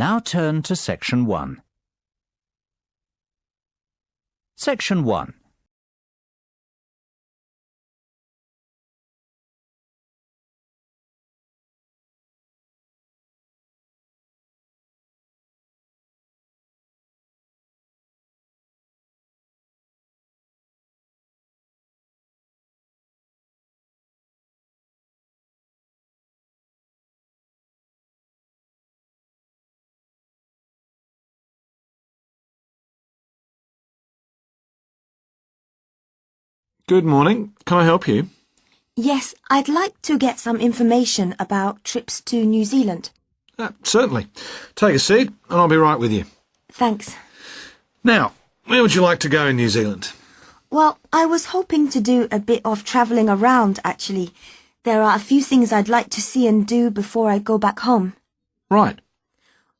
Now turn to Section 1. Section 1. Good morning. Can I help you? Yes, I'd like to get some information about trips to New Zealand. Certainly. Take a seat and I'll be right with you. Thanks. Now, where would you like to go in New Zealand? Well, I was hoping to do a bit of travelling around, actually. There are a few things I'd like to see and do before I go back home. Right.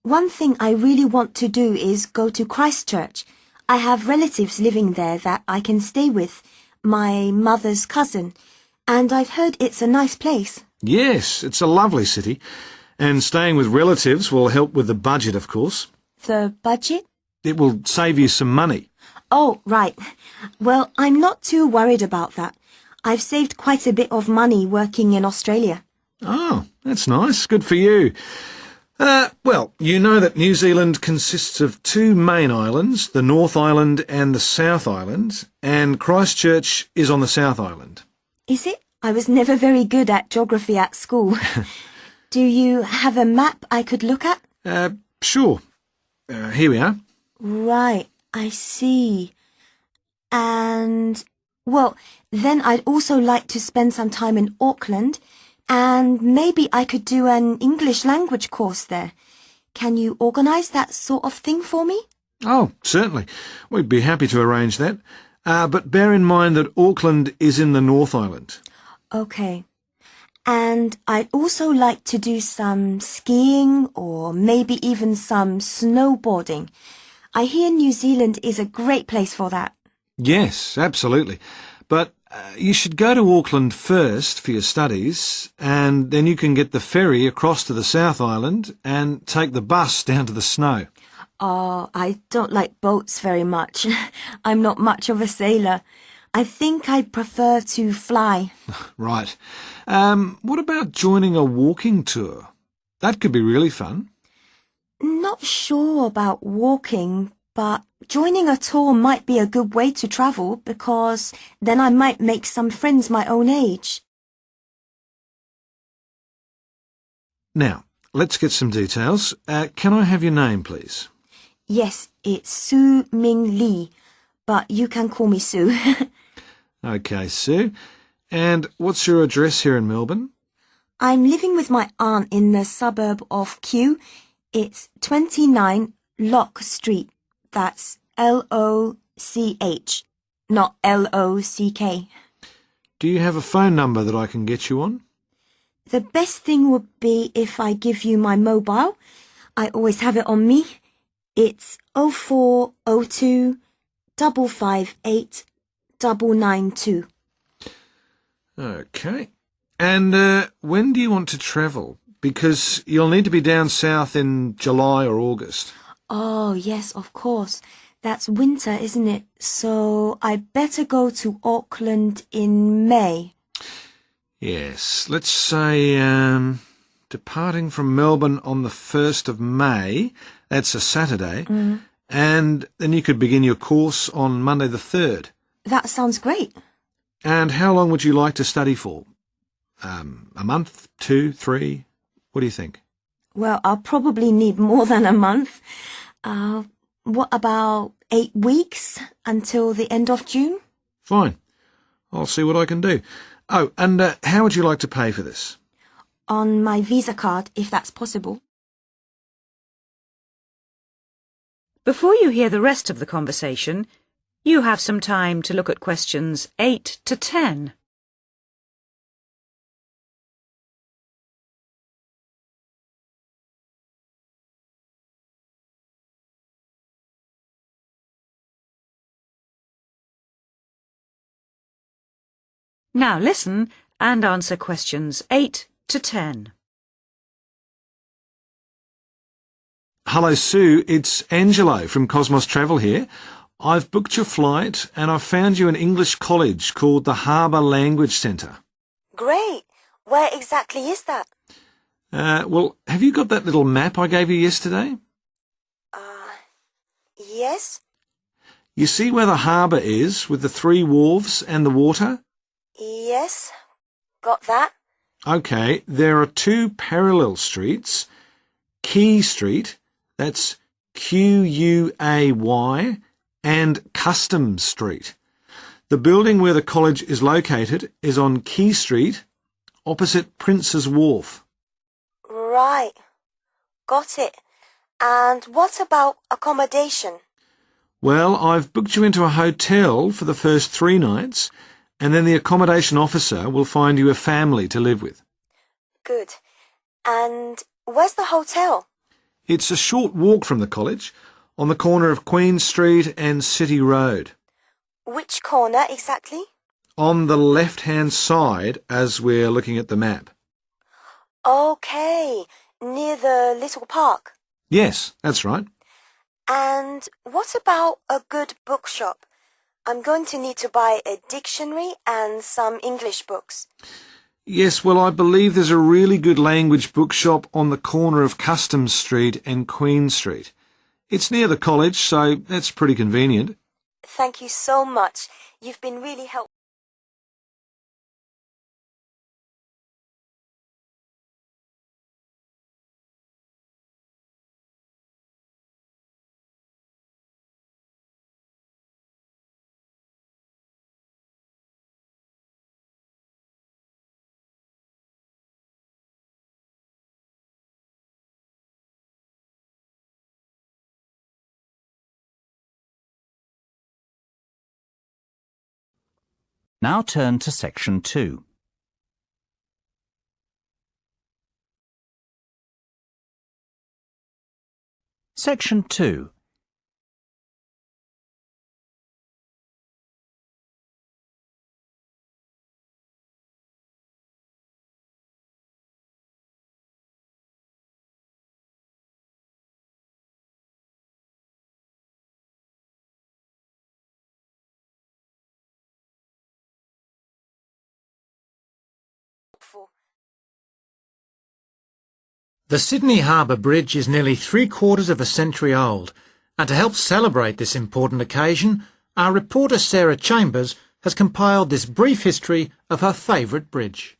One thing I really want to do is go to Christchurch. I have relatives living there that I can stay with, my mother's cousin, and I've heard it's a nice place. Yes, it's a lovely city. And staying with relatives will help with the budget, of course. The budget? It will save you some money. Oh, right. Well, I'm not too worried about that. I've saved quite a bit of money working in Australia. Oh, that's nice. Good for you. Well, you know that New Zealand consists of two main islands, the North Island and the South Island, and Christchurch is on the South Island. Is it? I was never very good at geography at school. Do you have a map I could look at? Sure. Here we are. Right, I see. And, well, then I'd also like to spend some time in Auckland, and maybe I could do an English language course there. Can you organise that sort of thing for me? Oh, certainly. We'd be happy to arrange that. But bear in mind that Auckland is in the North Island. OK. And I'd also like to do some skiing or maybe even some snowboarding. I hear New Zealand is a great place for that. Yes, absolutely. But you should go to Auckland first for your studies, and then you can get the ferry across to the South Island and take the bus down to the snow. Oh, I don't like boats very much. I'm not much of a sailor. I think I'd prefer to fly. Right. What about joining a walking tour? That could be really fun. Not sure about walking, but joining a tour might be a good way to travel because then I might make some friends my own age. Now, let's get some details. Can I have your name, please? Yes, it's Su Ming Lee, but you can call me Sue. OK, Sue. And what's your address here in Melbourne? I'm living with my aunt in the suburb of Kew. It's 29 Lock Street. That's L-O-C-H, not L-O-C-K. Do you have a phone number that I can get you on? The best thing would be if I give you my mobile. I always have it on me. It's 0402 558 992. OK. And when do you want to travel? Because you'll need to be down south in July or August. Oh, yes, of course. That's winter, isn't it? So I better go to Auckland in May. Yes, let's say departing from Melbourne on the 1st of May, that's a Saturday, and then you could begin your course on Monday the 3rd. That sounds great. And how long would you like to study for? A month, 2, 3? What do you think? Well, I'll probably need more than a month. What about 8 weeks until the end of June? Fine. I'll see what I can do. Oh, and how would you like to pay for this? On my Visa card, if that's possible. Before you hear the rest of the conversation, you have some time to look at questions 8 to 10. Now listen and answer questions 8 to 10. Hello, Sue. It's Angelo from Cosmos Travel here. I've booked your flight and I've found you an English college called the Harbour Language Centre. Great. Where exactly is that? Well, have you got that little map I gave you yesterday? Yes? You see where the harbour is with the 3 wharves and the water? Yes. Got that? OK, there are 2 parallel streets. Quay Street, that's Quay, and Customs Street. The building where the college is located is on Quay Street, opposite Prince's Wharf. Right. Got it. And what about accommodation? Well, I've booked you into a hotel for the first 3 nights, and then the accommodation officer will find you a family to live with. Good. And where's the hotel? It's a short walk from the college, on the corner of Queen Street and City Road. Which corner exactly? On the left-hand side as we're looking at the map. Okay. Near the little park. Yes, that's right. And what about a good bookshop? I'm going to need to buy a dictionary and some English books. Yes, well, I believe there's a really good language bookshop on the corner of Customs Street and Queen Street. It's near the college, so that's pretty convenient. Thank you so much. You've been really helpful. Now turn to Section 2. Section 2. The Sydney Harbour Bridge is nearly 3/4 of a century old, and to help celebrate this important occasion, our reporter Sarah Chambers has compiled this brief history of her favourite bridge.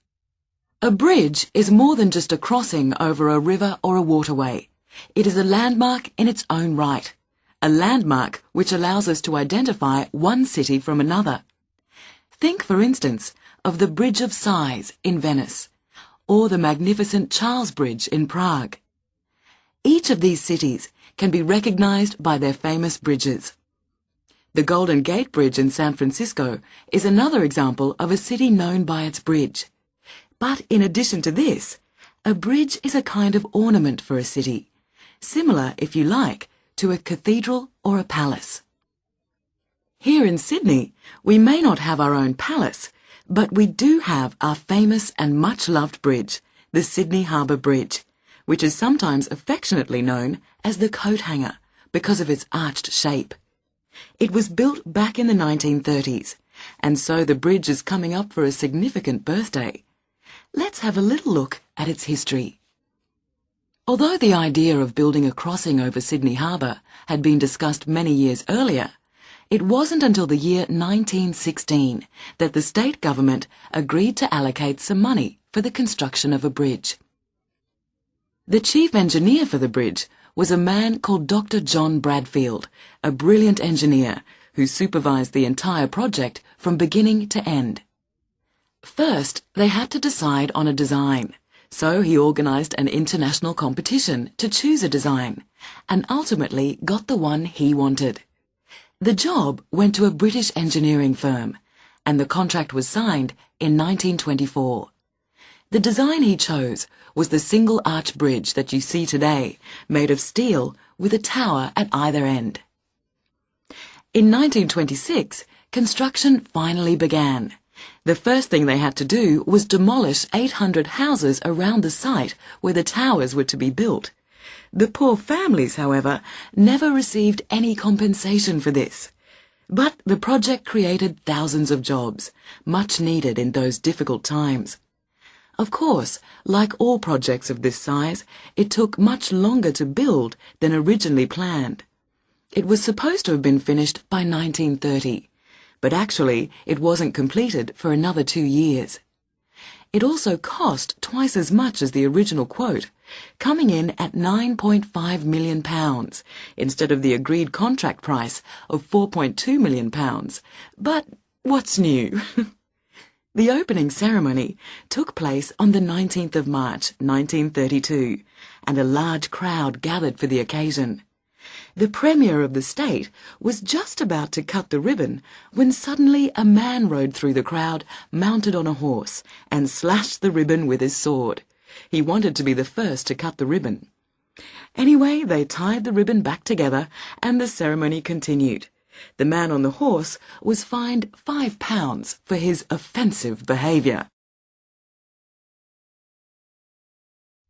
A bridge is more than just a crossing over a river or a waterway. It is a landmark in its own right, a landmark which allows us to identify one city from another. Think, for instance, of the Bridge of Sighs in Venice, or the magnificent Charles Bridge in Prague. Each of these cities can be recognized by their famous bridges. The Golden Gate Bridge in San Francisco is another example of a city known by its bridge. But in addition to this, a bridge is a kind of ornament for a city, similar, if you like, to a cathedral or a palace. Here in Sydney, we may not have our own palace, but we do have our famous and much-loved bridge, the Sydney Harbour Bridge, which is sometimes affectionately known as the coat hanger because of its arched shape. It was built back in the 1930s, and so the bridge is coming up for a significant birthday. Let's have a little look at its history. Although the idea of building a crossing over Sydney Harbour had been discussed many years earlier, it wasn't until the year 1916 that the state government agreed to allocate some money for the construction of a bridge. The chief engineer for the bridge was a man called Dr. John Bradfield, a brilliant engineer who supervised the entire project from beginning to end. First, they had to decide on a design, so he organised an international competition to choose a design, and ultimately got the one he wanted. The job went to a British engineering firm, and the contract was signed in 1924. The design he chose was the single arch bridge that you see today, made of steel with a tower at either end. In 1926, construction finally began. The first thing they had to do was demolish 800 houses around the site where the towers were to be built. The poor families, however, never received any compensation for this. But the project created thousands of jobs, much needed in those difficult times. Of course, like all projects of this size, it took much longer to build than originally planned. It was supposed to have been finished by 1930, but actually it wasn't completed for another 2 years. It also cost twice as much as the original quote, coming in at £9.5 million instead of the agreed contract price of £4.2 million. But what's new? The opening ceremony took place on the 19th of March 1932, and a large crowd gathered for the occasion. The Premier of the state was just about to cut the ribbon when suddenly a man rode through the crowd mounted on a horse and slashed the ribbon with his sword. He wanted to be the first to cut the ribbon. Anyway, they tied the ribbon back together and the ceremony continued. The man on the horse was fined £5 for his offensive behaviour.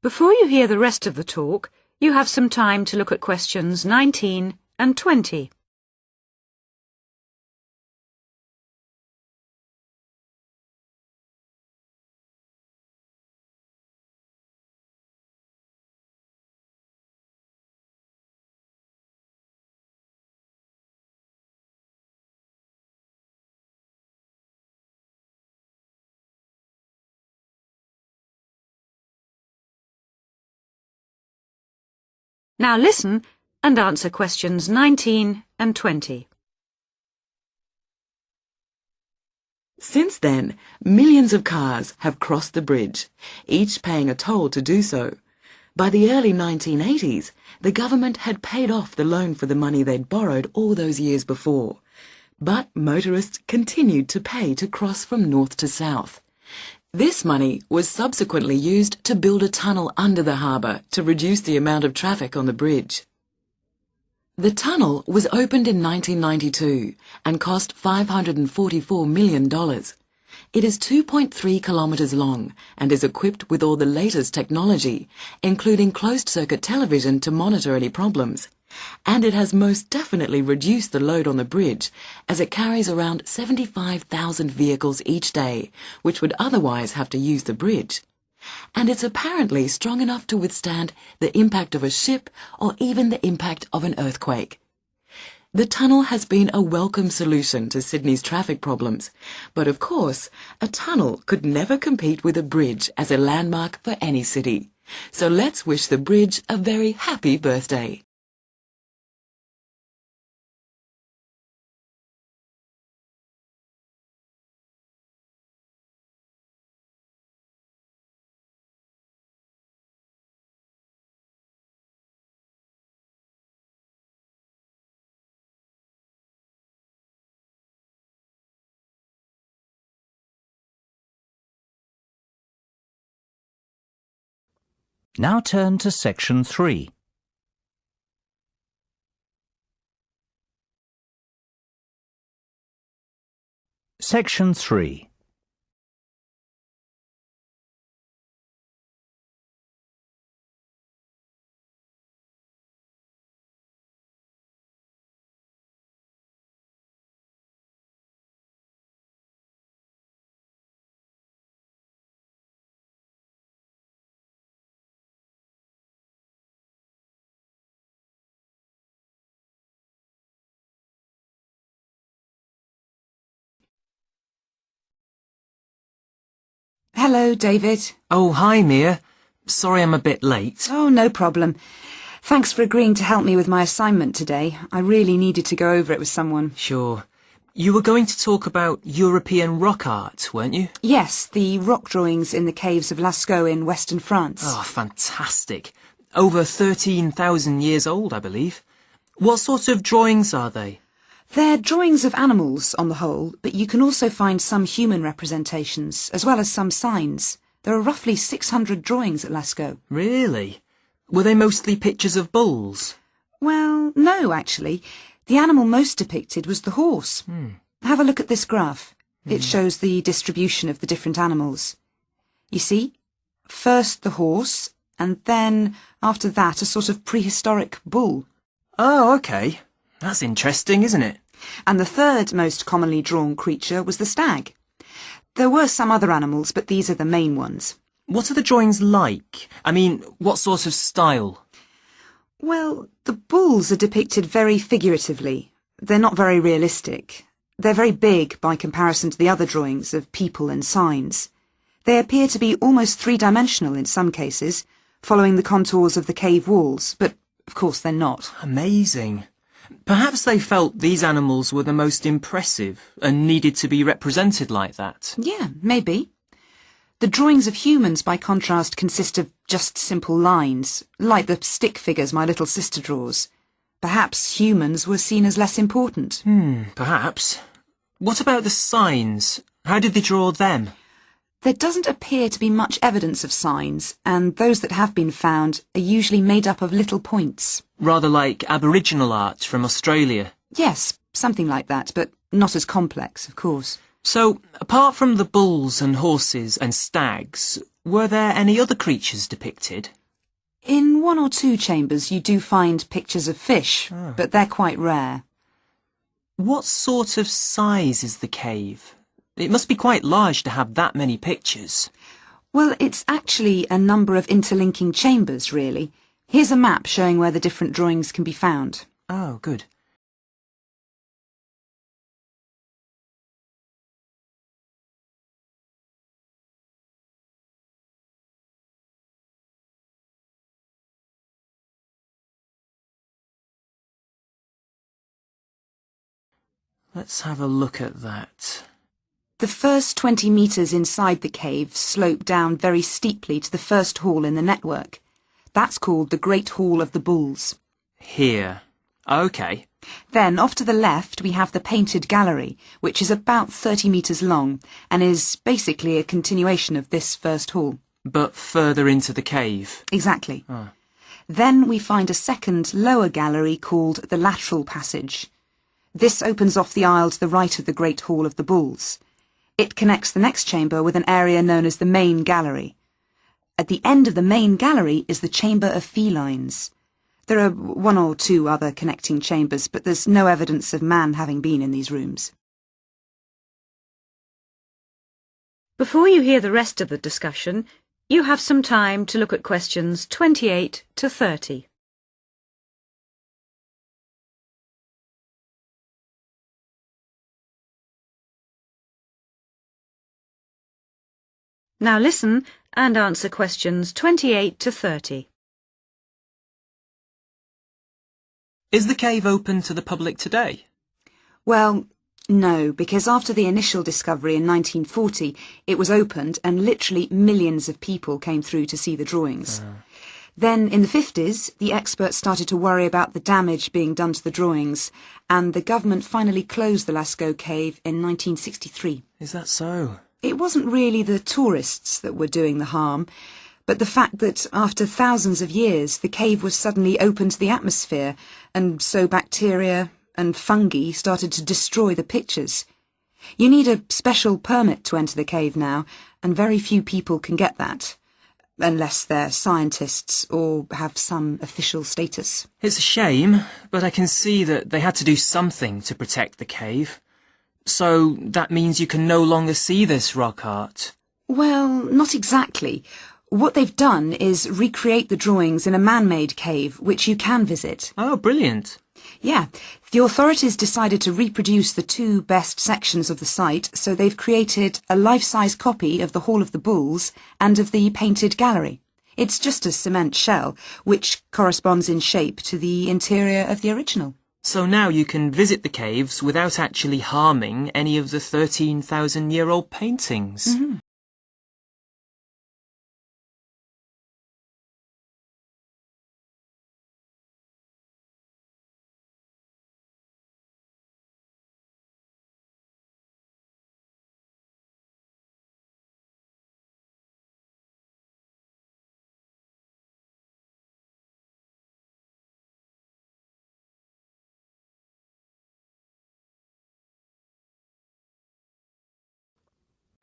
Before you hear the rest of the talk, you have some time to look at questions 19 and 20. Now listen and answer questions 19 and 20. Since then, millions of cars have crossed the bridge, each paying a toll to do so. By the early 1980s, the government had paid off the loan for the money they'd borrowed all those years before. But motorists continued to pay to cross from north to south. This money was subsequently used to build a tunnel under the harbour to reduce the amount of traffic on the bridge. The tunnel was opened in 1992 and cost $544 million. It is 2.3 kilometres long and is equipped with all the latest technology, including closed-circuit television to monitor any problems. And it has most definitely reduced the load on the bridge, as it carries around 75,000 vehicles each day, which would otherwise have to use the bridge. And it's apparently strong enough to withstand the impact of a ship or even the impact of an earthquake. The tunnel has been a welcome solution to Sydney's traffic problems, but of course, a tunnel could never compete with a bridge as a landmark for any city. So let's wish the bridge a very happy birthday. Now turn to section 3. Section 3. Hello, David. Oh, hi, Mia. Sorry I'm a bit late. Oh, no problem. Thanks for agreeing to help me with my assignment today. I really needed to go over it with someone. Sure. You were going to talk about European rock art, weren't you? Yes, the rock drawings in the caves of Lascaux in western France. Oh, fantastic. Over 13,000 years old, I believe. What sort of drawings are they? They're drawings of animals, on the whole, but you can also find some human representations, as well as some signs. There are roughly 600 drawings at Lascaux. Really? Were they mostly pictures of bulls? Well, no, actually. The animal most depicted was the horse. Have a look at this graph. It shows the distribution of the different animals. You see? First the horse, and then, after that, a sort of prehistoric bull. Oh, OK. That's interesting, isn't it? And the third most commonly drawn creature was the stag. There were some other animals, but these are the main ones. What are the drawings like? I mean, what sort of style? Well, the bulls are depicted very figuratively. They're not very realistic. They're very big by comparison to the other drawings of people and signs. They appear to be almost three-dimensional in some cases, following the contours of the cave walls, but of course they're not. Amazing. Perhaps they felt these animals were the most impressive and needed to be represented like that. Yeah, maybe. The drawings of humans, by contrast, consist of just simple lines, like the stick figures my little sister draws. Perhaps humans were seen as less important. Perhaps. What about the signs? How did they draw them? There doesn't appear to be much evidence of signs, and those that have been found are usually made up of little points. Rather like Aboriginal art from Australia. Yes, something like that, but not as complex, of course. So, apart from the bulls and horses and stags, were there any other creatures depicted? In one or two chambers you do find pictures of fish, but they're quite rare. What sort of size is the cave? It must be quite large to have that many pictures. Well, it's actually a number of interlinking chambers, really. Here's a map showing where the different drawings can be found. Oh, good. Let's have a look at that. The first 20 metres inside the cave slope down very steeply to the first hall in the network. That's called the Great Hall of the Bulls. Here. OK. Then, off to the left, we have the Painted Gallery, which is about 30 metres long and is basically a continuation of this first hall. But further into the cave. Exactly. Then we find a second, lower gallery called the Lateral Passage. This opens off the aisle to the right of the Great Hall of the Bulls. It connects the next chamber with an area known as the Main Gallery. At the end of the Main Gallery is the Chamber of Felines. There are one or two other connecting chambers, but there's no evidence of man having been in these rooms. Before you hear the rest of the discussion, you have some time to look at questions 28 to 30. Now listen and answer questions 28 to 30. Is the cave open to the public today? Well, no, because after the initial discovery in 1940, it was opened and literally millions of people came through to see the drawings. Then, in the 50s, the experts started to worry about the damage being done to the drawings, and the government finally closed the Lascaux cave in 1963. Is that so? It wasn't really the tourists that were doing the harm, but the fact that after thousands of years the cave was suddenly open to the atmosphere, and so bacteria and fungi started to destroy the pictures. You need a special permit to enter the cave now, and very few people can get that, unless they're scientists or have some official status. It's a shame, but I can see that they had to do something to protect the cave. So that means you can no longer see this rock art. Well, not exactly. What they've done is recreate the drawings in a man-made cave, which you can visit. Oh, brilliant. Yeah, the authorities decided to reproduce the two best sections of the site, so they've created a life-size copy of the Hall of the Bulls and of the Painted Gallery. It's just a cement shell, which corresponds in shape to the interior of the original. So now you can visit the caves without actually harming any of the 13,000-year-old paintings. Mm-hmm.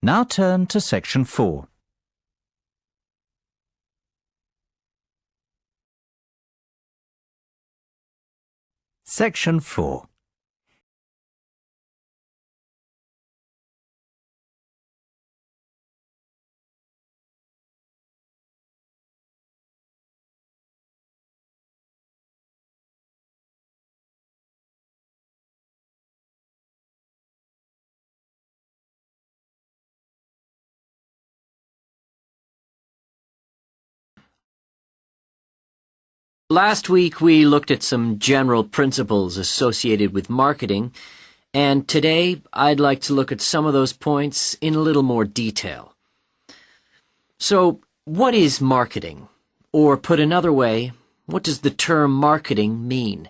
Now turn to section 4. Section 4. Last week we looked at some general principles associated with marketing, and today I'd like to look at some of those points in a little more detail. So, what is marketing? Or put another way, what does the term marketing mean?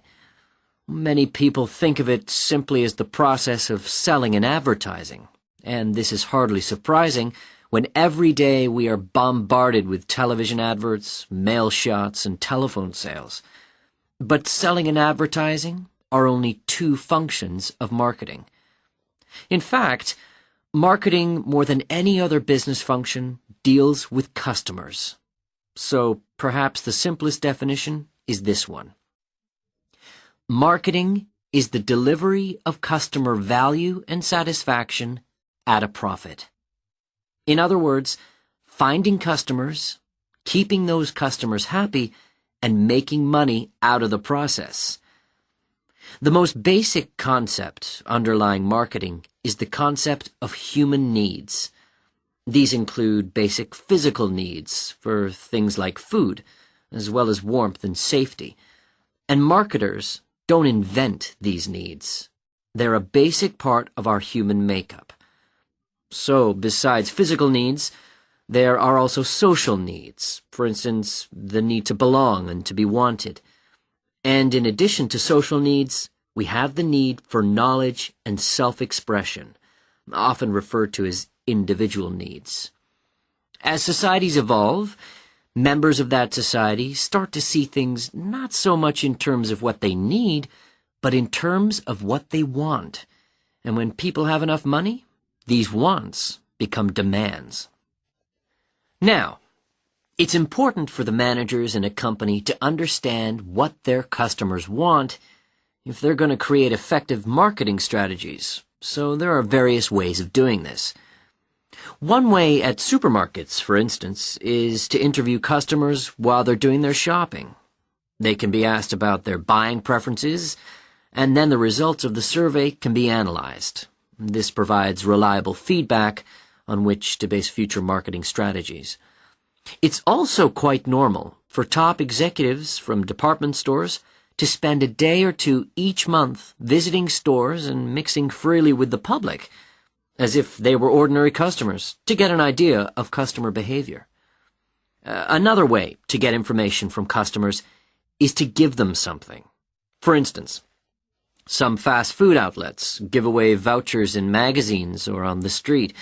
Many people think of it simply as the process of selling and advertising, and this is hardly surprising when every day we are bombarded with television adverts, mail shots, and telephone sales. But selling and advertising are only two functions of marketing. In fact, marketing, more than any other business function, deals with customers. So perhaps the simplest definition is this one. Marketing is the delivery of customer value and satisfaction at a profit. In other words, finding customers, keeping those customers happy, and making money out of the process. The most basic concept underlying marketing is the concept of human needs. These include basic physical needs for things like food, as well as warmth and safety. And marketers don't invent these needs. They're a basic part of our human makeup. So, besides physical needs, there are also social needs, for instance, the need to belong and to be wanted. And in addition to social needs, we have the need for knowledge and self-expression, often referred to as individual needs. As societies evolve, members of that society start to see things not so much in terms of what they need, but in terms of what they want. And when people have enough money, these wants become demands. Now, it's important for the managers in a company to understand what their customers want if they're going to create effective marketing strategies. So there are various ways of doing this. One way at supermarkets, for instance, is to interview customers while they're doing their shopping. They can be asked about their buying preferences, and then the results of the survey can be analyzed. This provides reliable feedback on which to base future marketing strategies. It's also quite normal for top executives from department stores to spend a day or two each month visiting stores and mixing freely with the public, as if they were ordinary customers, to get an idea of customer behavior. Another way to get information from customers is to give them something. For instance, some fast food outlets give away vouchers in magazines or on the street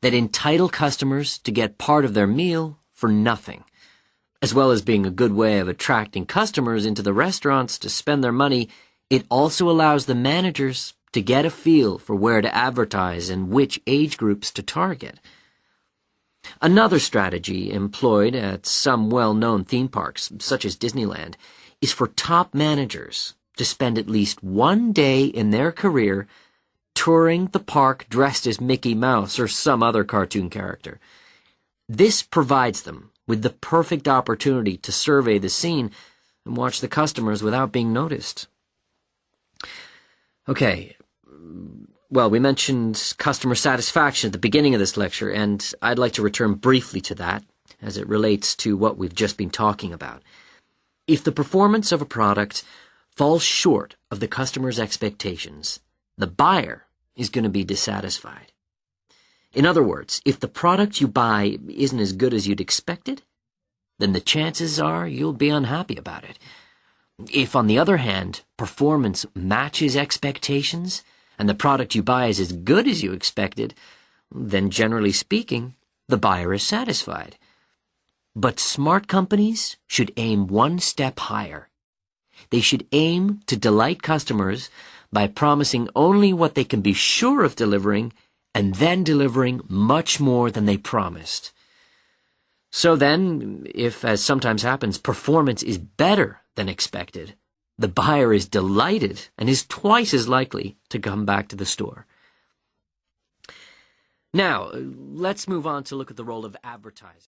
that entitle customers to get part of their meal for nothing. As well as being a good way of attracting customers into the restaurants to spend their money, it also allows the managers to get a feel for where to advertise and which age groups to target. Another strategy employed at some well-known theme parks, such as Disneyland, is for top managers to spend at least one day in their career touring the park dressed as Mickey Mouse or some other cartoon character. This provides them with the perfect opportunity to survey the scene and watch the customers without being noticed. Okay, well, we mentioned customer satisfaction at the beginning of this lecture, and I'd like to return briefly to that as it relates to what we've just been talking about. If the performance of a product falls short of the customer's expectations, the buyer is going to be dissatisfied. In other words, if the product you buy isn't as good as you'd expected, then the chances are you'll be unhappy about it. If, on the other hand, performance matches expectations and the product you buy is as good as you expected, then generally speaking, the buyer is satisfied. But smart companies should aim one step higher. They should aim to delight customers by promising only what they can be sure of delivering and then delivering much more than they promised. So then, if, as sometimes happens, performance is better than expected, The buyer is delighted and is twice as likely to come back to the store. Now, let's move on to look at the role of advertising.